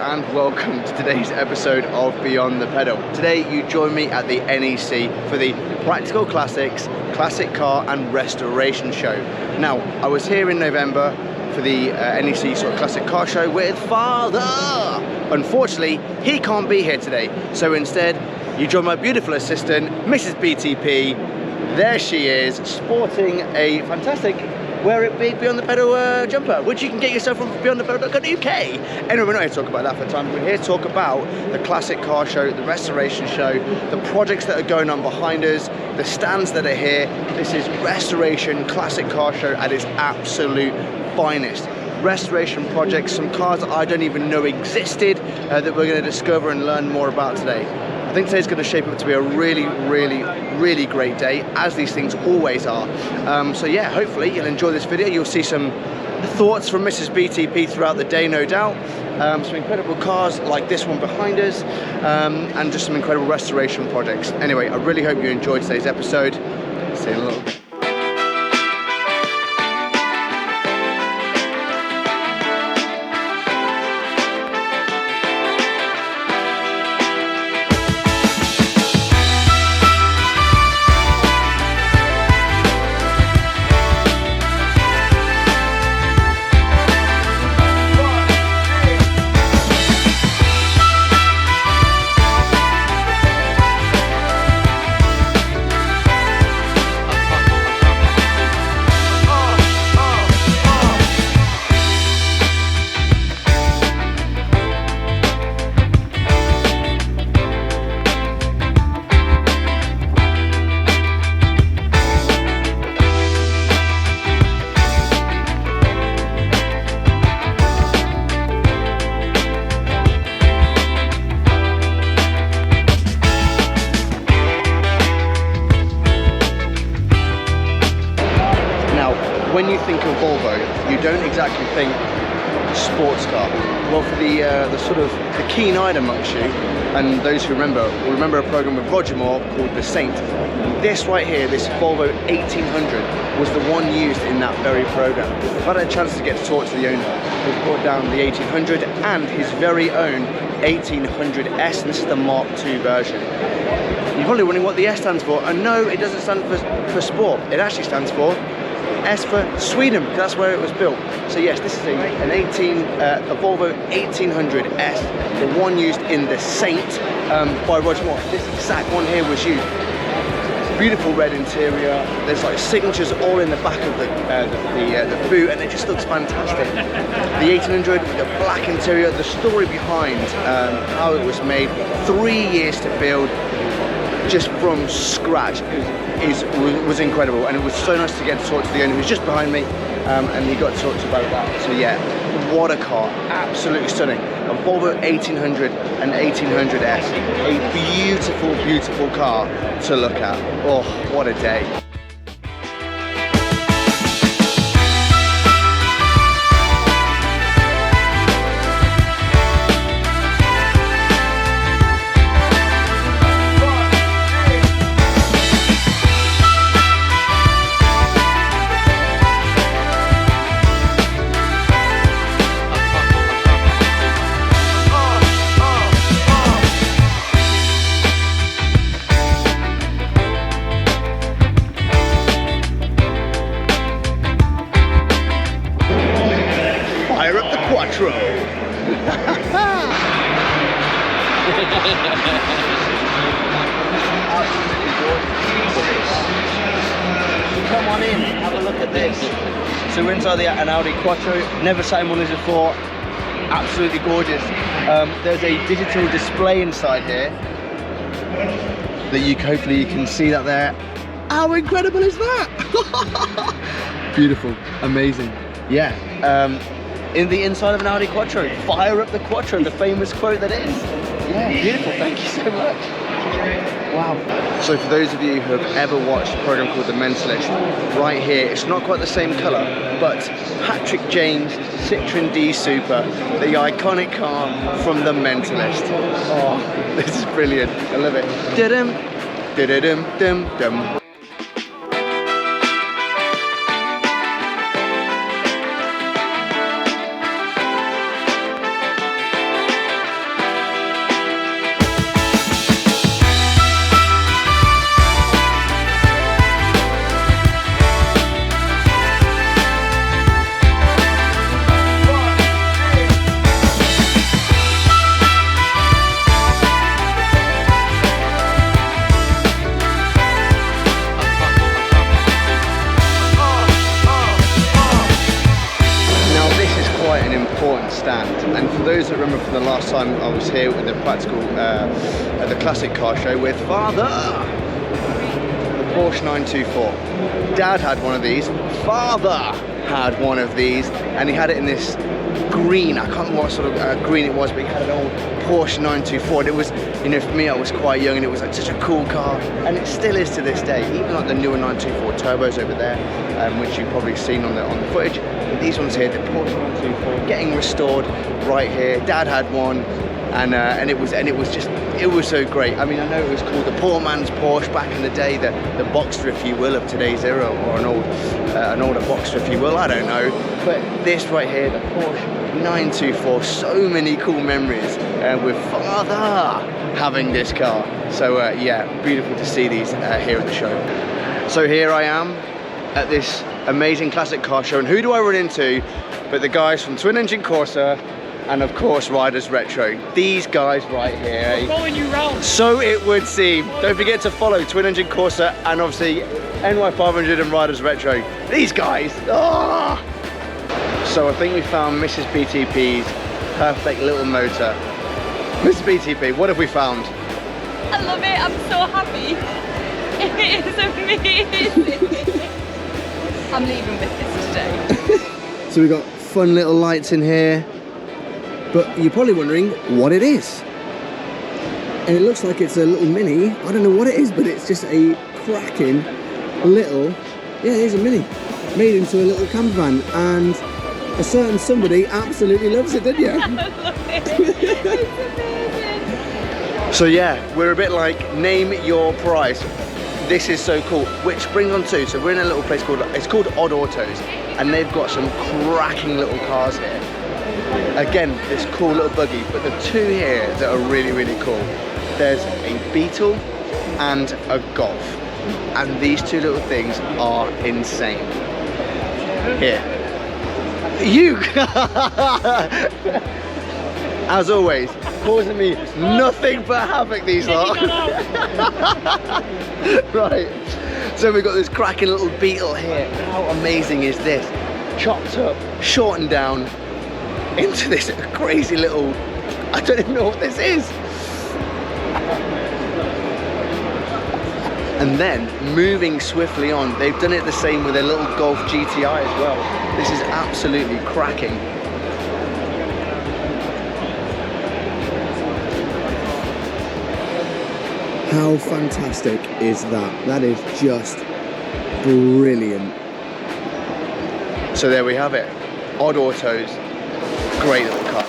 and welcome to today's episode of Beyond the Pedal. Today you join me at the NEC for the Practical Classics Classic Car and Restoration Show. Now, I was here in November for the NEC sort of Classic Car Show with Father. Unfortunately, he can't be here today, so instead you join my beautiful assistant, Mrs BTP. There she is, sporting a fantastic Wear It Big Beyond the Pedal jumper, which you can get yourself from beyondthepedal.co.uk. Anyway, we're not here to talk about that for the time. We're here to talk about the Classic Car Show, the Restoration Show, the projects that are going on behind us, the stands that are here. This is Restoration Classic Car Show at its absolute finest. Restoration projects, some cars that I don't even know existed, that we're going to discover and learn more about today. I think today's going to shape up to be a really great day, as these things always are. So yeah, hopefully you'll enjoy this video. You'll see some thoughts from Mrs BTP throughout the day, no doubt. Some incredible cars like this one behind us, and just some incredible restoration projects. Anyway, I really hope you enjoyed today's episode. See you in a little bit. When you think of Volvo, you don't exactly think sports car. Well, for the sort of the keen-eyed amongst you, and those who remember, will remember a program with Roger Moore called The Saint. This right here, this Volvo 1800, was the one used in that very program. I've had a chance to get to talk to the owner, who's brought down the 1800 and his very own 1800S, and this is the Mark II version. You're probably wondering what the S stands for, and no, it doesn't stand for sport. It actually stands for S for Sweden, because that's where it was built. So yes, this is a Volvo 1800S, the one used in The Saint by Roger Moore. This exact one here was used. Beautiful red interior. There's like signatures all in the back of the boot, and it just looks fantastic. The 1800 with the black interior, the story behind how it was made, 3 years to build, just from scratch, was incredible, and it was so nice to get to talk to the owner who's just behind me, and he got to talk to about that. So yeah, what a car, absolutely stunning. A Volvo 1800 and 1800S, a beautiful car to look at. Oh, what a day. Quattro. Come on in, have a look at this. So we're inside an Audi Quattro. Never sat in one of these before. Absolutely gorgeous. There's a digital display inside here that hopefully you can see that there. How incredible is that? Beautiful, amazing. Yeah. In the inside of an Audi Quattro. Fire up the Quattro, the famous quote that is. Yeah, beautiful, thank you so much. Wow. So for those of you who have ever watched a program called The Mentalist, right here, it's not quite the same colour, but Patrick James Citroen D Super, the iconic car from The Mentalist. Oh, this is brilliant, I love it. Da-dum, da-da-dum, dum-dum. stand. And for those that remember from the last time I was here with the practical, at the classic car show with Father, the Porsche 924. Dad had one of these, Father had one of these, and he had it in this green, I can't remember what sort of green it was, but he had an old Porsche 924, and it was, you know, for me I was quite young and it was like such a cool car, and it still is to this day, even like the newer 924 turbos over there, which you've probably seen on the footage. These ones here, the Porsche 924, getting restored right here. Dad had one, and it was so great. I mean, I know it was called the poor man's Porsche back in the day, the Boxster, if you will, of today's era, or an older Boxster, if you will, I don't know. But this right here, the Porsche 924, so many cool memories with Father having this car. So yeah, beautiful to see these here at the show. So here I am at this amazing classic car show, and who do I run into but the guys from Twin Engine Corsa and of course Riders Retro. These guys right here. I'm following you round. So it would seem. Don't forget to follow Twin Engine Corsa and obviously NY500 and Riders Retro. These guys. Oh! So I think we found Mrs BTP's perfect little motor. Mrs BTP, what have we found? I love it, I'm so happy. It is amazing. I'm leaving with this today. So we've got fun little lights in here, but you're probably wondering what it is. And it looks like it's a little Mini. I don't know what it is, but it's just a cracking little, yeah, it is a Mini, made into a little camper van, and a certain somebody absolutely loves it, didn't you? I love it. It's amazing. So yeah, we're a bit like, name your price. This is so cool, which brings on to, so we're in a little place called, it's called Odd Autos, and they've got some cracking little cars here. Again, this cool little buggy, but the two here that are really, really cool. There's a Beetle and a Golf, and these two little things are insane. Here. You! As always, causing me nothing but havoc, these lot. Right, so we've got this cracking little Beetle here. How amazing is this? Chopped up, shortened down into this crazy little, I don't even know what this is. And then moving swiftly on, they've done it the same with their little Golf GTI as well. This is absolutely cracking. How fantastic is that? That is just brilliant. So there we have it. Odd Autos, great little car.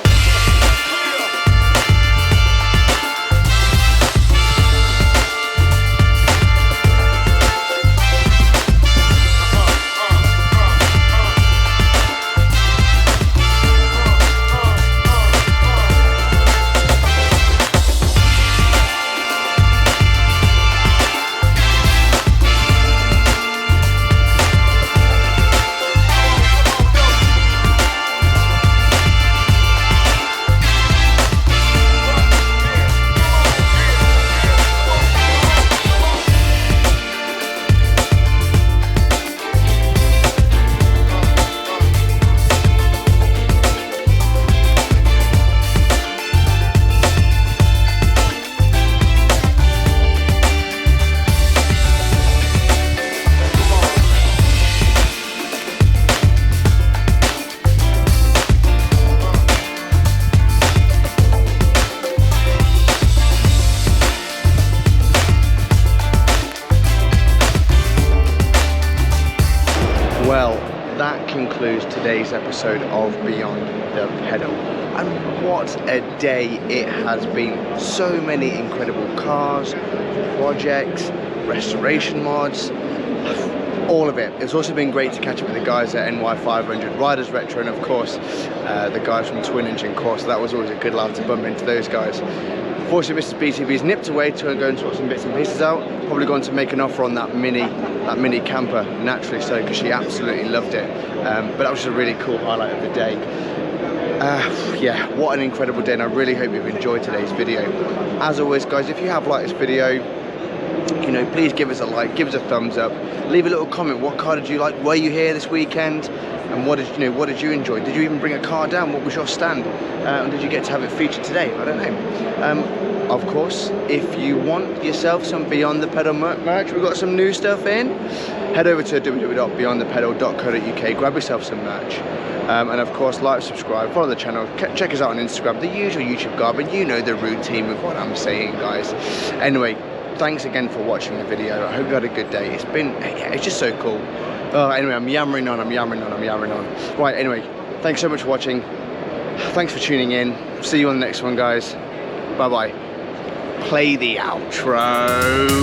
Well, that concludes today's episode of Beyond the Pedal. And what a day it has been. So many incredible cars, projects, restoration mods, all of it. It's also been great to catch up with the guys at NY500, Riders Retro, and of course, the guys from Twin Engine Corsa. That was always a good laugh to bump into those guys. Unfortunately, Mrs BTP's nipped away to go and sort some bits and pieces out. Probably going to make an offer on that mini camper, naturally so, because she absolutely loved it. But that was just a really cool highlight of the day. Yeah, what an incredible day, and I really hope you've enjoyed today's video. As always, guys, if you have liked this video, you know, please give us a like, give us a thumbs up, leave a little comment. What car did you like? Were you here this weekend? And what did you enjoy? Did you even bring a car down? What was your stand? And did you get to have it featured today? I don't know. Of course, if you want yourself some Beyond the Pedal merch, we've got some new stuff in. Head over to www.beyondthepedal.co.uk, grab yourself some merch. And of course, like, subscribe, follow the channel, check us out on Instagram, the usual YouTube garbage. You know the routine with what I'm saying, guys. Anyway, thanks again for watching the video. I hope you had a good day. It's just so cool. Anyway, I'm yammering on. Right, anyway, thanks so much for watching. Thanks for tuning in. See you on the next one, guys. Bye-bye. Play the outro.